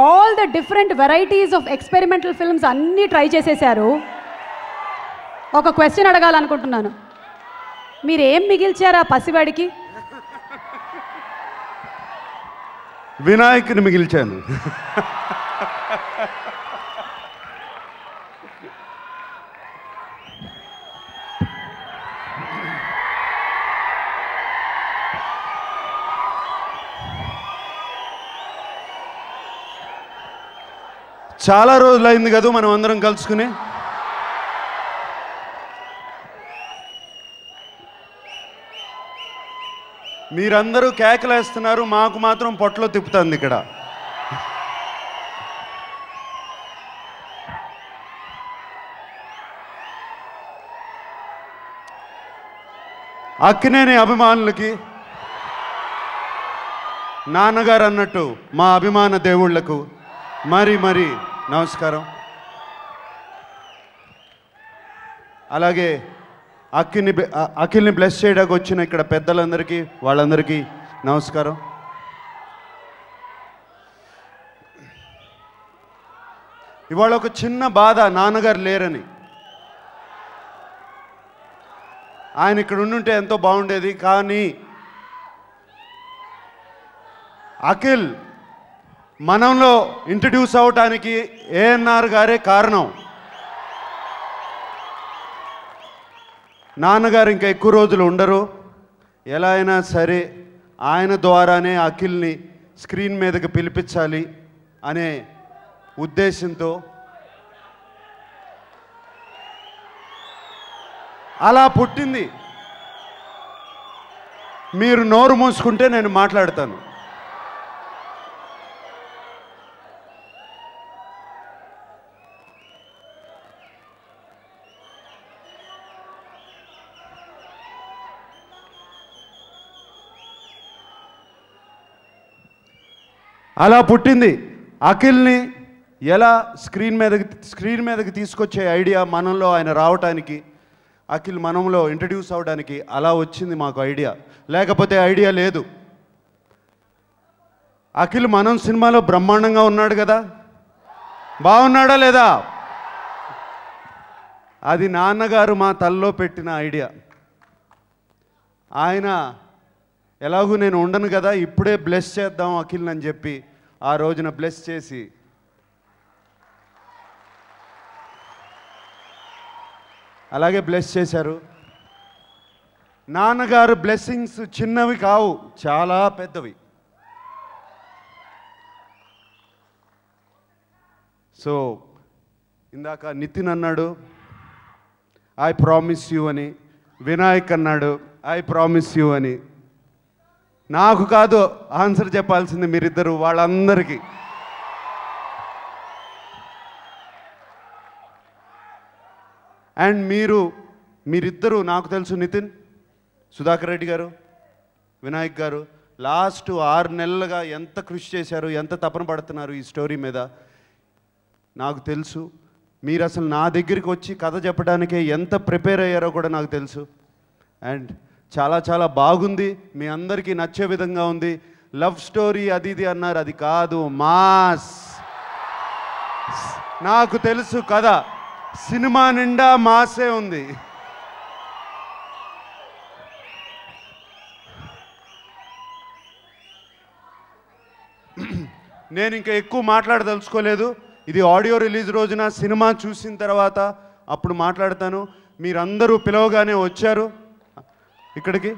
All the different varieties of experimental films అన్నీ try చేసేశారు. ఒక క్వశ్చన్ అడగాలనుకుంటున్నాను, మీరు ఏం మిగిల్చారు ఆ పసివాడికి? వినాయకుని మిగిల్చాను. చాలా రోజులైంది కదా మనం అందరం కలుసుకుని. మీరందరూ కేకలేస్తున్నారు, మాకు మాత్రం పొట్టలో తిప్పుతుంది ఇక్కడ. అక్కినేని అభిమానులకి, నాన్నగారు అన్నట్టు మా అభిమాన దేవుళ్లకు మరి మరి నమస్కారం. అలాగే అఖిల్ని బ్లెస్ చేయడానికి వచ్చిన ఇక్కడ పెద్దలందరికీ, వాళ్ళందరికీ నమస్కారం. ఇవాళ ఒక చిన్న బాధ, నాన్నగారు లేరని. ఆయన ఇక్కడ ఉండుంటే ఎంతో బాగుండేది. కానీ అఖిల్ మనంలో ఇంట్రడ్యూస్ అవటానికి ఏఎన్ఆర్ గారే కారణం. నాన్నగారు ఇంకా ఎక్కువ రోజులు ఉండరు. ఎలా అయినా సరే ఆయన ద్వారానే అఖిల్ని స్క్రీన్ మీదకి పిలిపించాలి అనే ఉద్దేశంతో అలా పుట్టింది. మీరు నోరు మూసుకుంటే నేను మాట్లాడతాను. అలా పుట్టింది. అఖిల్ని ఎలా స్క్రీన్ మీదకి తీసుకొచ్చే ఐడియా మనలో ఆయన రావటానికి, అఖిల్ మనంలో ఇంట్రడ్యూస్ అవడానికి అలా వచ్చింది మాకు ఐడియా. లేకపోతే ఐడియా లేదు. అఖిల్ మనం సినిమాలో బ్రహ్మాండంగా ఉన్నాడు కదా, బాగున్నాడా లేదా? అది నాన్నగారు మా తల్లో పెట్టిన ఐడియా. ఆయన ఎలాగూ నేను ఉండను కదా, ఇప్పుడే బ్లెస్ చేద్దాం అఖిల్ అని చెప్పి ఆ రోజున బ్లెస్ చేసి అలాగే బ్లెస్ చేశారు. నాన్నగారు బ్లెస్సింగ్స్ చిన్నవి కావు, చాలా పెద్దవి. సో ఇందాక నితిన్ అన్నాడు ఐ ప్రామిస్ యూ అని, వినాయక్ అన్నాడు ఐ ప్రామిస్ యూ అని. నాకు కాదు ఆన్సర్ చెప్పాల్సింది మీరిద్దరు, వాళ్ళందరికీ. అండ్ మీరిద్దరూ నాకు తెలుసు, నితిన్, సుధాకర్ రెడ్డి గారు, వినాయక్ గారు లాస్ట్ 6 నెలలుగా ఎంత కృషి చేశారు, ఎంత తపన పడుతున్నారు ఈ స్టోరీ మీద నాకు తెలుసు. మీరు అసలు నా దగ్గరికి వచ్చి కథ చెప్పడానికే ఎంత ప్రిపేర్ అయ్యారో కూడా నాకు తెలుసు. అండ్ చాలా చాలా బాగుంది, మీ అందరికీ నచ్చే విధంగా ఉంది. లవ్ స్టోరీ అది ఇది అన్నారు, అది కాదు, మాస్. నాకు తెలుసు కదా, సినిమా నిండా మాసే ఉంది. నేను ఇంకా ఎక్కువ మాట్లాడదలుచుకోలేదు. ఇది ఆడియో రిలీజ్ రోజున, సినిమా చూసిన తర్వాత అప్పుడు మాట్లాడతాను. మీరందరూ పిలవగానే వచ్చారు ఇక్కడికి.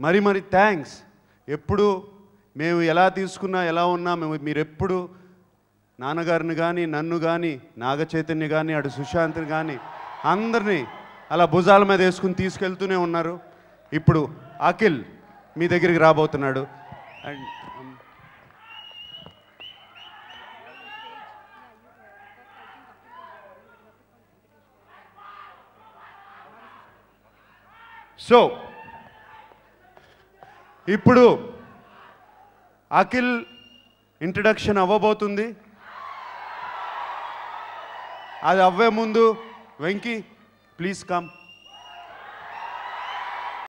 మరి థ్యాంక్స్. ఎప్పుడు మేము ఎలా తీసుకున్నా, ఎలా ఉన్నా, మీరెప్పుడు నాన్నగారిని కానీ, నన్ను కానీ, నాగ చైతన్య కానీ, అటు సుశాంత్ని కానీ అందరినీ అలా భుజాల మీద వేసుకుని తీసుకెళ్తూనే ఉన్నారు. ఇప్పుడు అఖిల్ మీ దగ్గరికి రాబోతున్నాడు. అండ్ సో ఇప్పుడు అఖిల్ ఇంట్రడక్షన్ అవ్వబోతుంది. అది అవ్వే ముందు వెంకీ ప్లీజ్ కమ్.